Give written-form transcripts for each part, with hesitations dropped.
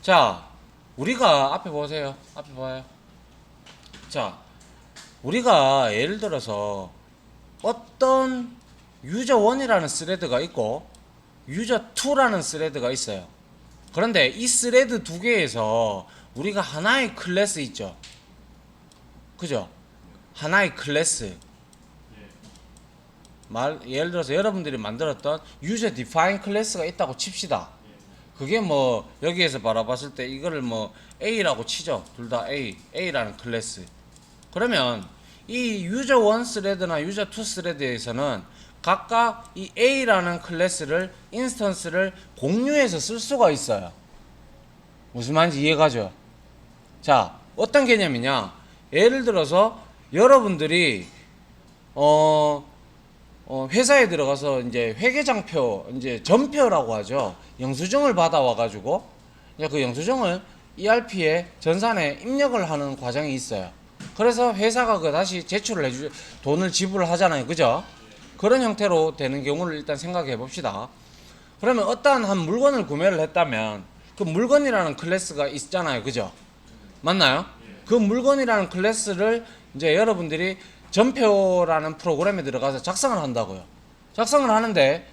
자, 우리가 앞에 보세요. 앞에 봐요. 자, 우리가 예를 들어서 어떤 유저 1이라는 스레드가 있고 유저 2라는 스레드가 있어요. 그런데 이 스레드 두 개에서 우리가 하나의 클래스 있죠. 그죠? 하나의 클래스. 예를 들어서 여러분들이 만들었던 유저 디파인 클래스가 있다고 칩시다. 그게 뭐 여기에서 바라봤을 때 이거를 뭐 A라고 치죠. 둘 다 A라는 클래스. 그러면 이 유저 1 스레드나 유저 2 스레드에서는 각각 이 A라는 클래스를 인스턴스를 공유해서 쓸 수가 있어요. 무슨 말인지 이해가죠? 자, 어떤 개념이냐? 예를 들어서 여러분들이 회사에 들어가서 이제 회계장표, 이제 전표라고 하죠. 영수증을 받아와 가지고 그 영수증을 ERP에 전산에 입력을 하는 과정이 있어요. 그래서 회사가 그 다시 제출을 돈을 지불을 하잖아요. 그죠? 그런 형태로 되는 경우를 일단 생각해 봅시다. 그러면 어떠한 한 물건을 구매를 했다면 그 물건이라는 클래스가 있잖아요. 그죠? 맞나요? 그 물건이라는 클래스를 이제 여러분들이 전표라는 프로그램에 들어가서 작성을 한다고요. 작성을 하는데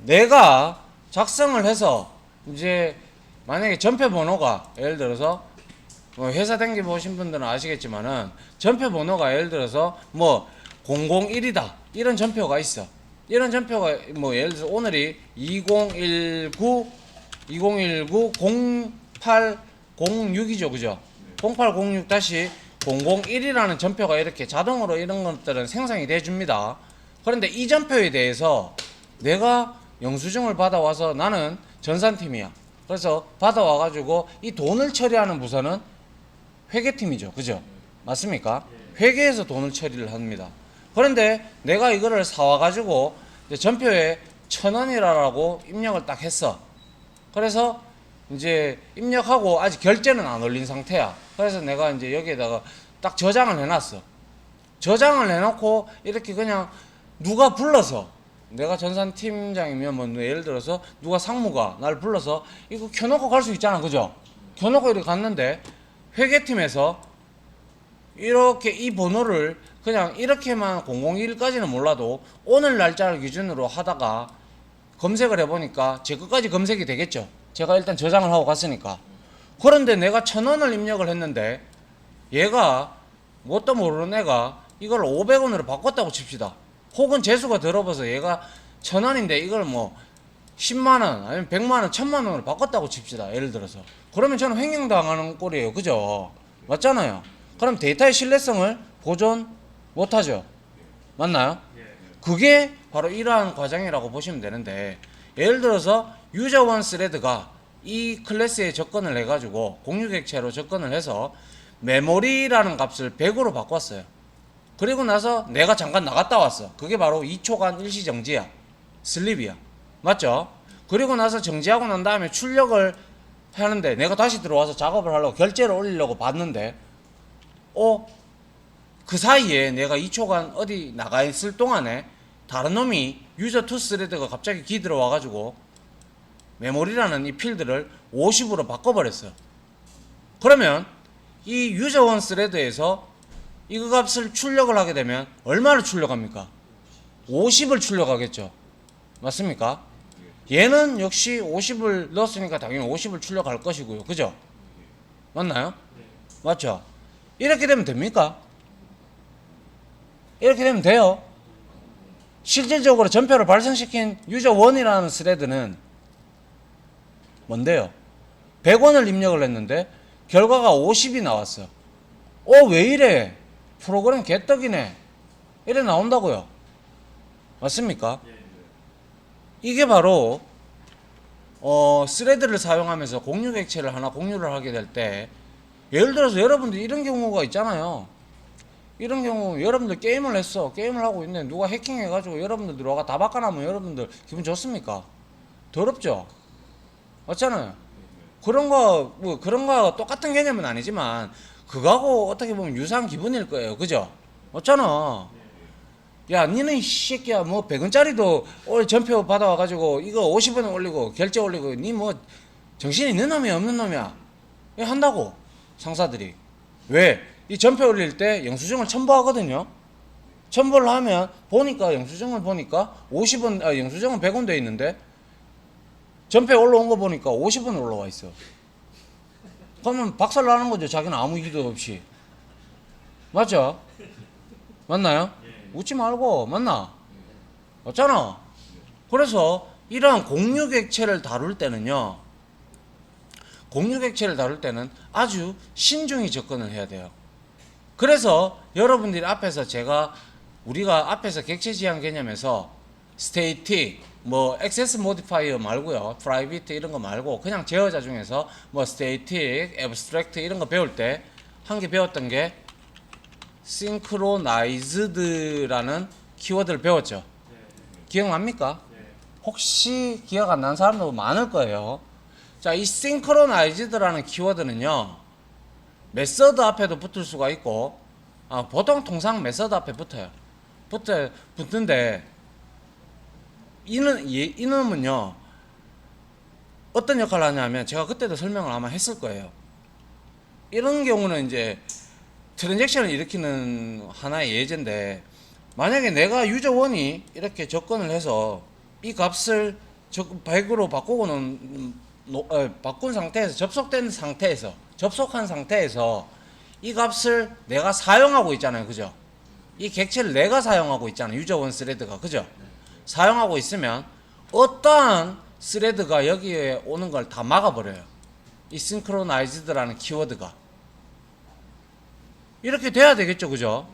내가 작성을 해서 이제 만약에 전표 번호가 예를 들어서 뭐 회사 댕겨 보신 분들은 아시겠지만은 전표 번호가 예를 들어서 뭐 001이다 이런 전표가 있어. 이런 전표가 뭐 예를 들어서 오늘이 2019 0806이죠. 그죠? 0806-001이라는 전표가 이렇게 자동으로 이런 것들은 생성이 돼 줍니다. 그런데 이 전표에 대해서 내가 영수증을 받아와서 나는 전산팀이야. 그래서 받아와 가지고 이 돈을 처리하는 부서는 회계팀이죠. 그죠? 맞습니까? 회계에서 돈을 처리를 합니다. 그런데 내가 이거를 사와 가지고 전표에 1,000원이라고 입력을 딱 했어. 그래서 이제 입력하고 아직 결제는 안 올린 상태야. 그래서 내가 이제 여기에다가 딱 저장을 해놨어. 저장을 해놓고 이렇게 그냥 누가 불러서 내가 전산팀장이면 뭐 예를 들어서 누가 상무가 날 불러서 이거 켜놓고 갈 수 있잖아. 그죠? 켜놓고 이렇게 갔는데 회계팀에서 이렇게 이 번호를 그냥 이렇게만 001까지는 몰라도 오늘 날짜를 기준으로 하다가 검색을 해보니까 제 것까지 검색이 되겠죠. 제가 일단 저장을 하고 갔으니까. 그런데 내가 1,000원을 입력을 했는데 얘가 뭣도 모르는 애가 이걸 500원으로 바꿨다고 칩시다. 혹은 재수가 들어봐서 얘가 1,000원인데 이걸 뭐 10만원 아니면 100만원 1,000만원으로 바꿨다고 칩시다. 예를 들어서. 그러면 저는 횡령당하는 꼴이에요. 그죠? 맞잖아요. 그럼 데이터의 신뢰성을 보존 못하죠. 맞나요? 그게 바로 이러한 과정이라고 보시면 되는데 예를 들어서 유저 1 스레드가 이 클래스에 접근을 해가지고 공유객체로 접근을 해서 메모리라는 값을 100으로 바꿨어요. 그리고 나서 내가 잠깐 나갔다 왔어. 그게 바로 2초간 일시정지야. 슬립이야. 맞죠? 그리고 나서 정지하고 난 다음에 출력을 하는데 내가 다시 들어와서 작업을 하려고 결제를 올리려고 봤는데 그 사이에 내가 2초간 어디 나가 있을 동안에 다른 놈이 유저 2 스레드가 갑자기 기들어와가지고 메모리라는 이 필드를 50으로 바꿔버렸어요. 그러면 이 유저 1 스레드에서 이거 값을 출력을 하게 되면 얼마를 출력합니까? 50을 출력하겠죠. 맞습니까? 얘는 역시 50을 넣었으니까 당연히 50을 출력할 것이고요. 그죠? 맞나요? 맞죠? 이렇게 되면 됩니까? 이렇게 되면 돼요. 실질적으로 전표를 발생시킨 유저 1이라는 스레드는 뭔데요? 100원을 입력을 했는데 결과가 50이 나왔어. 왜 이래? 프로그램 개떡이네. 이래 나온다고요. 맞습니까? 이게 바로 스레드를 사용하면서 공유 객체를 하나 공유를 하게 될 때 예를 들어서 여러분들 이런 경우가 있잖아요. 이런 경우 여러분들 게임을 했어. 게임을 하고 있는데 누가 해킹해가지고 여러분들 들어가 다 바꿔놓으면 여러분들 기분 좋습니까? 더럽죠? 맞잖아요. 그런 거 똑같은 개념은 아니지만 그거하고 어떻게 보면 유사한 기분일 거예요. 그죠? 맞잖아. 야, 니는 이 새끼야 뭐 100원짜리도 올 전표 받아와가지고 이거 50원에 올리고 결제 올리고 니 뭐 정신이 있는 놈이야 없는 놈이야? 이거 한다고 상사들이. 왜? 이 전표 올릴 때 영수증을 첨부하거든요. 첨부를 하면 보니까 영수증을 보니까 50원, 영수증은 100원 돼 있는데 전표에 올라온 거 보니까 50원 올라와 있어. 그러면 박살 나는 거죠. 자기는 아무 일도 없이. 맞죠? 맞나요? 웃지 말고 맞나? 맞잖아. 그래서 이러한 공유객체를 다룰 때는요, 공유객체를 다룰 때는 아주 신중히 접근을 해야 돼요. 그래서 여러분들이 앞에서 우리가 앞에서 객체 지향 개념에서 스테이틱, 뭐 액세스 모디파이어 말고요, 프라이빗 이런 거 말고 그냥 제어자 중에서 뭐 스테이틱, 애브스트랙트 이런 거 배울 때 한 개 배웠던 게 synchronized라는 키워드를 배웠죠. 기억납니까? 혹시 기억 안 나는 사람도 많을 거예요. 자, 이 synchronized라는 키워드는요, 메서드 앞에도 붙을 수가 있고, 보통 통상 메서드 앞에 붙는데, 이놈은요, 어떤 역할을 하냐면, 제가 그때도 설명을 아마 했을 거예요. 이런 경우는 이제, 트랜잭션을 일으키는 하나의 예제인데, 만약에 내가 유저 1이 이렇게 접근을 해서, 이 값을 100으로 바꾼 상태에서, 접속한 상태에서 이 값을 내가 사용하고 있잖아요. 그죠? 이 객체를 내가 사용하고 있잖아요. 유저 1 스레드가. 그죠? 사용하고 있으면 어떠한 스레드가 여기에 오는 걸 다 막아버려요. 이 synchronized라는 키워드가. 이렇게 돼야 되겠죠. 그죠?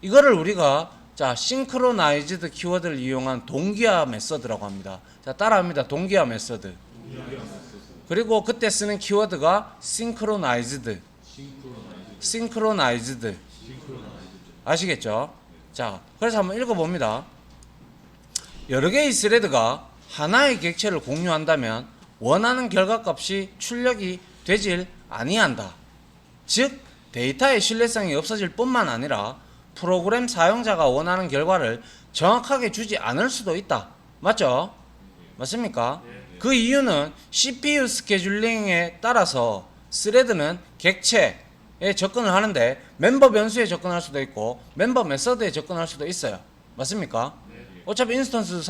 이거를 우리가 synchronized 키워드를 이용한 동기화 메서드라고 합니다. 자, 따라합니다. 동기화 메서드. 그리고 그때 쓰는 키워드가 synchronized. 아시겠죠? 자, 그래서 한번 읽어봅니다. 여러 개의 스레드가 하나의 객체를 공유한다면 원하는 결과값이 출력이 되질 아니한다. 즉, 데이터의 신뢰성이 없어질 뿐만 아니라 프로그램 사용자가 원하는 결과를 정확하게 주지 않을 수도 있다. 맞죠? 맞습니까? 그 이유는 CPU 스케줄링에 따라서 스레드는 객체에 접근을 하는데 멤버 변수에 접근할 수도 있고 멤버 메서드에 접근할 수도 있어요. 맞습니까? 어차피 인스턴스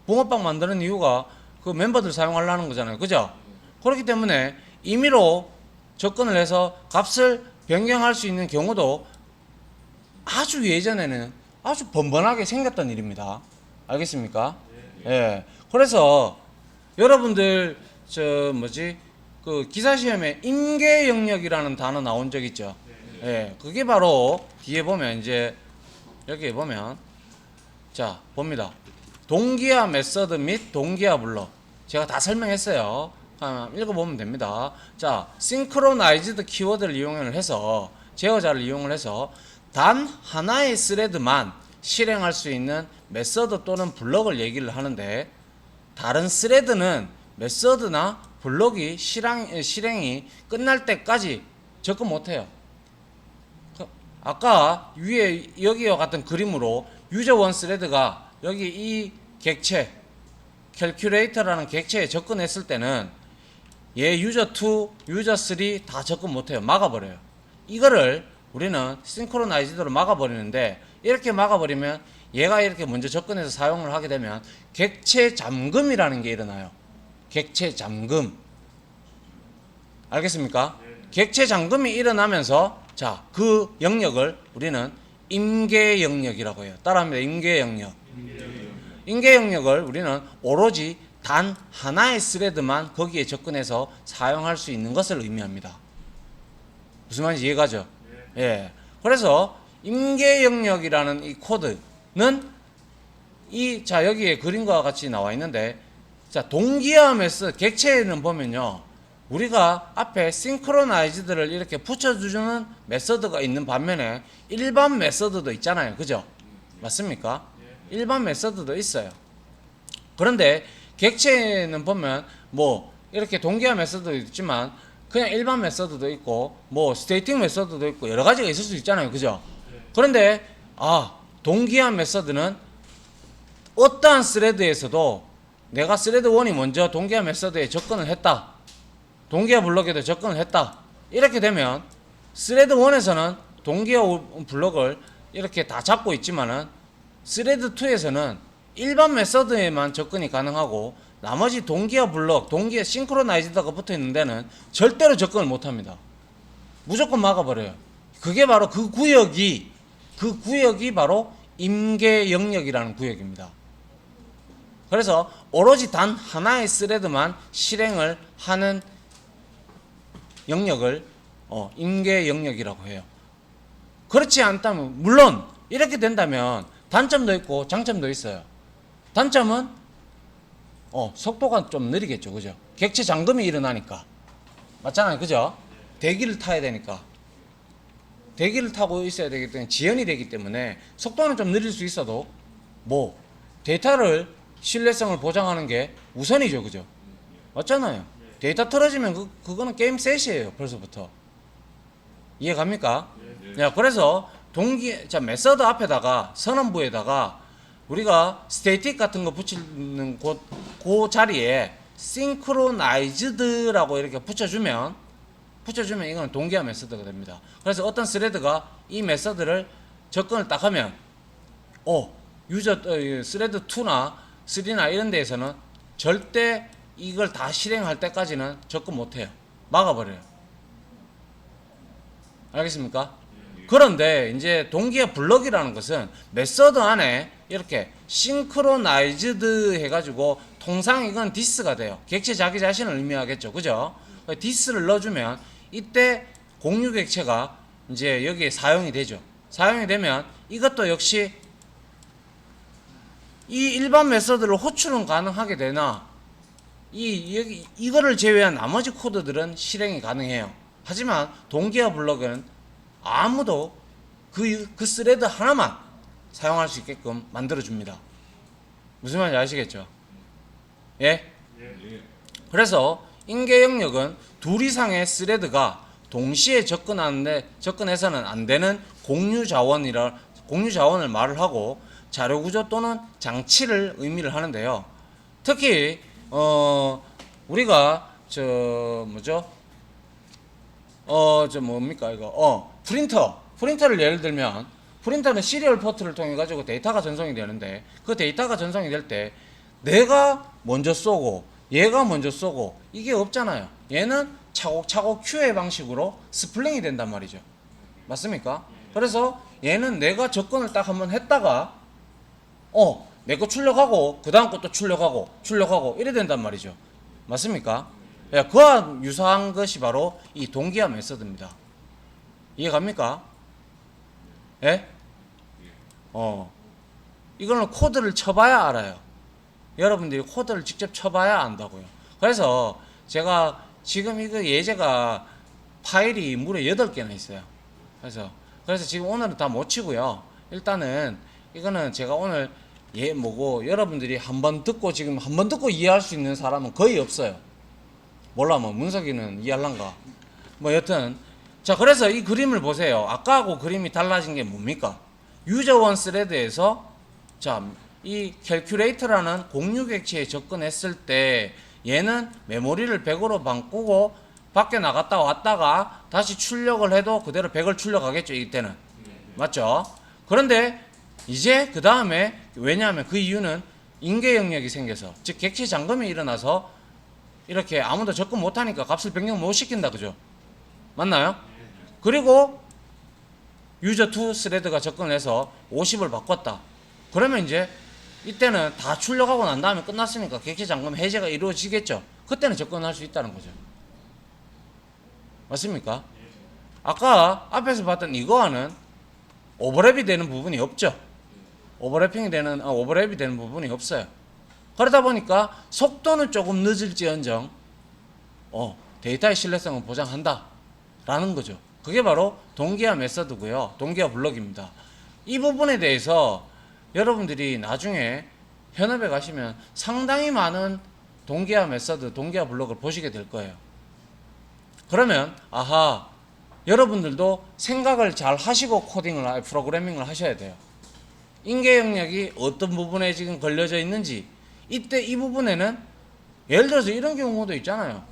붕어빵 만드는 이유가 그 멤버들 사용하려는 거잖아요. 그죠? 그렇기 때문에 임의로 접근을 해서 값을 변경할 수 있는 경우도 아주 예전에는 아주 번번하게 생겼던 일입니다. 알겠습니까? 예. 그래서 여러분들 그 기사 시험에 임계 영역이라는 단어 나온 적 있죠. 예. 그게 바로 뒤에 보면 이제 여기 보면 자, 봅니다. 동기화 메서드 및 동기화 블럭. 제가 다 설명했어요. 읽어보면 됩니다. 자, synchronized 키워드를 이용을 해서 제어자를 이용을 해서 단 하나의 스레드만 실행할 수 있는 메서드 또는 블럭을 얘기를 하는데 다른 스레드는 메서드나 블럭이 실행이 끝날 때까지 접근 못해요. 아까 위에 여기와 같은 그림으로 유저 1 스레드가 여기 이 객체 캘큘레이터라는 객체에 접근했을 때는 얘 유저 2, 유저 3 다 접근 못해요. 막아버려요. 이거를 우리는 싱크로나이즈드로 막아버리는데 이렇게 막아버리면 얘가 이렇게 먼저 접근해서 사용을 하게 되면 객체 잠금이라는 게 일어나요. 객체 잠금. 알겠습니까? 객체 잠금이 일어나면서 자, 그 영역을 우리는 임계 영역이라고 해요. 따라합니다. 임계 영역. 임계 영역을 우리는 오로지 단 하나의 스레드만 거기에 접근해서 사용할 수 있는 것을 의미합니다. 무슨 말인지 이해가죠? 예. 그래서 임계 영역이라는 이 코드는 자, 여기에 그림과 같이 나와 있는데 자, 동기화 메서드 객체에는 보면요. 우리가 앞에 싱크로나이즈드를 이렇게 붙여주는 메서드가 있는 반면에 일반 메서드도 있잖아요. 그죠? 맞습니까? 일반 메서드도 있어요. 그런데 객체는 보면 뭐 이렇게 동기화 메서드도 있지만 그냥 일반 메서드도 있고 뭐 스테이팅 메서드도 있고 여러 가지가 있을 수 있잖아요. 그죠? 그런데 동기화 메서드는 어떠한 스레드에서도 내가 스레드 1이 먼저 동기화 메서드에 접근을 했다. 동기화 블럭에도 접근을 했다. 이렇게 되면 스레드 1에서는 동기화 블럭을 이렇게 다 잡고 있지만은 스레드 2에서는 일반 메서드에만 접근이 가능하고 나머지 동기화 블럭, 동기화 싱크로나이즈드가 붙어 있는 데는 절대로 접근을 못 합니다. 무조건 막아버려요. 그게 바로 그 구역이 바로 임계 영역이라는 구역입니다. 그래서 오로지 단 하나의 스레드만 실행을 하는 영역을 임계 영역이라고 해요. 그렇지 않다면, 물론 이렇게 된다면 단점도 있고 장점도 있어요. 단점은 속도가 좀 느리겠죠, 그죠? 객체 잠금이 일어나니까. 맞잖아요, 그죠? 대기를 타야 되니까. 대기를 타고 있어야 되기 때문에 지연이 되기 때문에 속도는 좀 느릴 수 있어도 데이터를 신뢰성을 보장하는 게 우선이죠, 그죠? 맞잖아요. 데이터 틀어지면 그거는 게임 셋이에요, 벌써부터. 이해 갑니까? 야, 그래서 메서드 앞에다가 선언부에다가 우리가 스테이틱 같은 거 붙이는 그 자리에 싱크로나이즈드라고 이렇게 붙여주면 이건 동기화 메서드가 됩니다. 그래서 어떤 스레드가 이 메서드를 접근을 딱 하면 스레드 2나 3나 이런 데에서는 절대 이걸 다 실행할 때까지는 접근 못해요. 막아버려요. 알겠습니까? 그런데 이제 동기화 블럭이라는 것은 메서드 안에 이렇게 싱크로나이즈드 해가지고 통상 이건 디스가 돼요. 객체 자기 자신을 의미하겠죠, 그죠? 디스를 넣어주면 이때 공유 객체가 이제 여기에 사용이 되죠. 사용이 되면 이것도 역시 이 일반 메서드를 호출은 가능하게 되나 이거를 제외한 나머지 코드들은 실행이 가능해요. 하지만 동기화 블럭은 아무도 그 스레드 하나만 사용할 수 있게끔 만들어줍니다. 무슨 말인지 아시겠죠? 예? 그래서 인계 영역은 둘 이상의 스레드가 동시에 접근해서는 안 되는 공유 자원을 말을 하고 자료 구조 또는 장치를 의미를 하는데요. 특히 우리가 프린터를 예를 들면 프린터는 시리얼 포트를 통해 가지고 데이터가 전송이 되는데 그 데이터가 전송이 될 때 내가 먼저 쏘고 얘가 먼저 쏘고 이게 없잖아요. 얘는 차곡차곡 큐의 방식으로 스플링이 된단 말이죠. 맞습니까? 그래서 얘는 내가 접근을 딱 한번 했다가 내 거 출력하고 그 다음 것도 출력하고 이래 된단 말이죠. 맞습니까? 그와 유사한 것이 바로 이 동기화 메서드입니다. 이해 갑니까? 예? 이거는 코드를 쳐봐야 알아요. 여러분들이 코드를 직접 쳐봐야 안다고요. 그래서 제가 지금 이거 예제가 파일이 무려 8개나 있어요. 그래서 지금 오늘은 다 못 치고요. 일단은 이거는 제가 오늘 여러분들이 한 번 듣고 이해할 수 있는 사람은 거의 없어요. 몰라, 문석이는 이해할란가? 여튼 자, 그래서 이 그림을 보세요. 아까하고 그림이 달라진 게 뭡니까? 유저 원 스레드에서 이 캘큘레이터라는 공유 객체에 접근했을 때 얘는 메모리를 100으로 바꾸고 밖에 나갔다 왔다가 다시 출력을 해도 그대로 100을 출력하겠죠, 이때는. 맞죠? 그런데 이제 그 다음에 왜냐하면 그 이유는 인계 영역이 생겨서, 즉 객체 잠금이 일어나서 이렇게 아무도 접근 못하니까 값을 변경 못 시킨다, 그죠? 맞나요? 그리고 유저 2 스레드가 접근해서 50을 바꿨다. 그러면 이제 이때는 다 출력하고 난 다음에 끝났으니까 객체 잠금 해제가 이루어지겠죠. 그때는 접근할 수 있다는 거죠. 맞습니까? 아까 앞에서 봤던 이거와는 오버랩이 되는 부분이 없죠. 오버랩이 되는 부분이 없어요. 그러다 보니까 속도는 조금 늦을지언정 데이터의 신뢰성을 보장한다 라는 거죠. 그게 바로 동기화 메서드고요. 동기화 블럭입니다. 이 부분에 대해서 여러분들이 나중에 현업에 가시면 상당히 많은 동기화 메서드, 동기화 블럭을 보시게 될 거예요. 그러면 여러분들도 생각을 잘 하시고 프로그래밍을 하셔야 돼요. 인계 영역이 어떤 부분에 지금 걸려져 있는지, 이때 이 부분에는 예를 들어서 이런 경우도 있잖아요.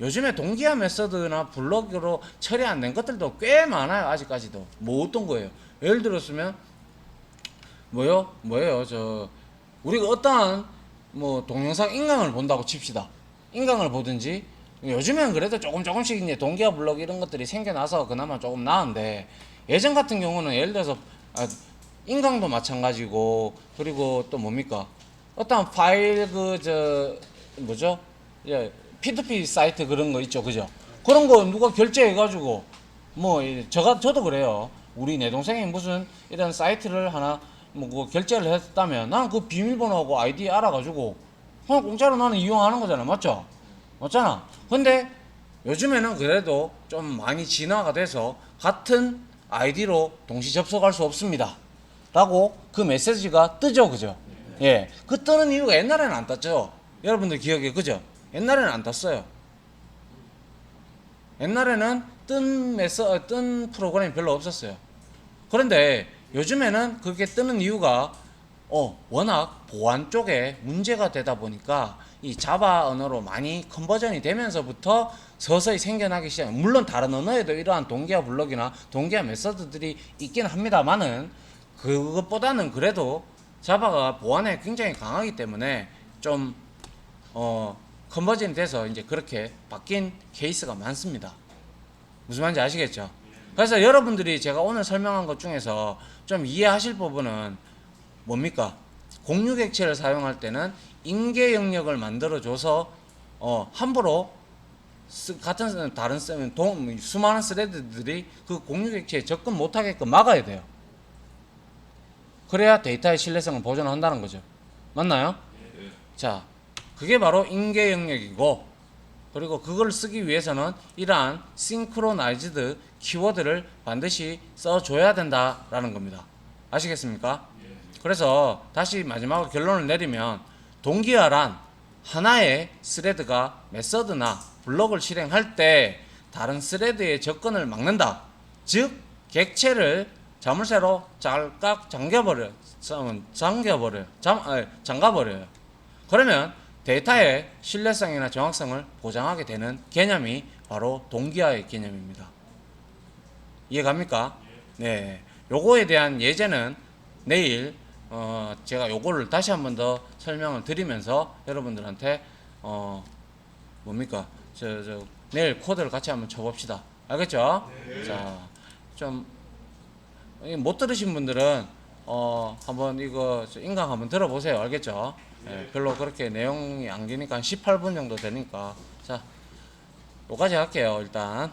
요즘에 동기화 메서드나 블럭으로 처리 안 된 것들도 꽤 많아요. 아직까지도. 뭐 어떤 거예요? 예를 들었으면 뭐예요? 우리가 어떠한 뭐 동영상 인강을 본다고 칩시다. 인강을 보든지 요즘엔 그래도 조금씩 이제 동기화 블록 이런 것들이 생겨나서 그나마 조금 나은데 예전 같은 경우는 예를 들어서 인강도 마찬가지고 그리고 또 뭡니까? 어떠한 파일 뭐죠? P2P 사이트 그런 거 있죠, 그죠? 그런 거 누가 결제해가지고 저도 그래요. 우리 내 동생이 무슨 이런 사이트를 하나 뭐 결제를 했다면 나는 그 비밀번호하고 아이디 알아가지고 그냥 공짜로 나는 이용하는 거잖아, 맞죠? 맞잖아. 근데 요즘에는 그래도 좀 많이 진화가 돼서 같은 아이디로 동시 접속할 수 없습니다. 라고 그 메시지가 뜨죠, 그죠? 예. 그 뜨는 이유가 옛날에는 안 떴죠. 여러분들 기억에, 그죠? 옛날에는 안 떴어요. 옛날에는 뜬 프로그램이 별로 없었어요. 그런데 요즘에는 그렇게 뜨는 이유가 워낙 보안 쪽에 문제가 되다 보니까 이 자바 언어로 많이 컨버전이 되면서부터 서서히 생겨나기 시작해요. 물론 다른 언어에도 이러한 동기화 블록이나 동기화 메서드들이 있긴 합니다만은 그것보다는 그래도 자바가 보안에 굉장히 강하기 때문에 좀 컨버전이 돼서 이제 그렇게 바뀐 케이스가 많습니다. 무슨 말인지 아시겠죠? 그래서 여러분들이 제가 오늘 설명한 것 중에서 좀 이해하실 부분은 뭡니까? 공유 객체를 사용할 때는 인계 영역을 만들어줘서 함부로 같은 다른 수많은 스레드들이 그 공유 객체에 접근 못하게끔 막아야 돼요. 그래야 데이터의 신뢰성을 보존한다는 거죠. 맞나요? 자, 그게 바로 인계 영역이고, 그리고 그걸 쓰기 위해서는 이러한 싱크로나이즈드 키워드를 반드시 써줘야 된다라는 겁니다. 아시겠습니까? 그래서 다시 마지막으로 결론을 내리면 동기화란 하나의 스레드가 메서드나 블록을 실행할 때 다른 스레드의 접근을 막는다. 즉 객체를 자물쇠로 짤깍 잠가버려요. 그러면 데이터의 신뢰성이나 정확성을 보장하게 되는 개념이 바로 동기화의 개념입니다. 이해갑니까? 네. 요거에 대한 예제는 내일 제가 요거를 다시 한 번 더 설명을 드리면서 여러분들한테 뭡니까? 내일 코드를 같이 한번 쳐봅시다. 알겠죠? 네. 자, 좀 못 들으신 분들은 한번 이거 인강 한번 들어보세요. 알겠죠? 네, 별로 그렇게 내용이 안 기니까 한 18분 정도 되니까 자, 요까지 할게요. 일단